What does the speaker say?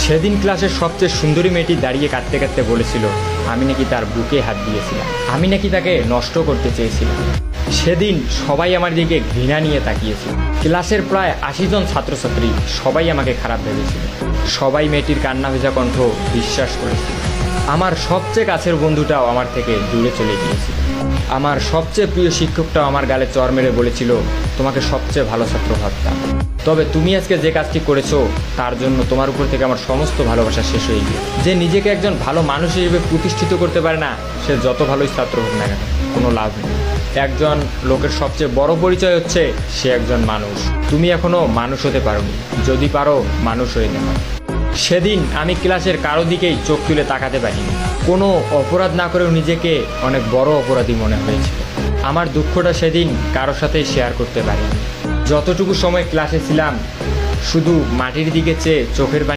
সেদিন ক্লাসের সবচেয়ে সুন্দরী মেয়েটি দাঁড়িয়ে কাঁদতে কাঁদতে বলেছিল আমি নাকি তার বুকে হাত দিয়েছিলাম, আমি নাকি তাকে নষ্ট করতে চেয়েছিলাম। সেদিন সবাই আমার দিকে ঘৃণা নিয়ে তাকিয়েছিল। ক্লাসের প্রায় ৮০ জন ছাত্রছাত্রী সবাই আমাকে খারাপ ভেবেছিল। সবাই মেয়েটির কান্না ভেজা কণ্ঠ বিশ্বাস করেছিল। আমার সবচেয়ে কাছের বন্ধুটাও আমার থেকে দূরে চলে গিয়েছিল। আমার সবচেয়ে প্রিয় শিক্ষকটাও আমার গালে চর মেরে বলেছিল তোমাকে সবচেয়ে ভালো ছাত্র ভাবতাম। তবে তুমি আজকে যে কাজটি করেছো তার জন্য তোমার উপর থেকে আমার সমস্ত ভালোবাসা শেষ হয়ে গিয়ে। যে নিজেকে একজন ভালো মানুষ হিসেবে প্রতিষ্ঠিত করতে পারে না, সে যত ভালোই ছাত্র হোক না কেন, কোনো লাভ নেই। একজন লোকের সবচেয়ে বড় পরিচয় হচ্ছে সে একজন মানুষ। তুমি এখনো মানুষ হতে পারোনি, যদি পারো মানুষ হয়ে যাবে। সেদিন আমি ক্লাসের কারো দিকেই চোখ তুলে তাকাতে পারিনি। কোনো অপরাধ না করেও নিজেকে অনেক বড় অপরাধী মনে হয়েছিল। আমার দুঃখটা সেদিন কারোর সাথেই শেয়ার করতে পারিনি। যতটুকু সময় ক্লাসে ছিলাম শুধু মাটির দিকে চেয়ে চোখের পানি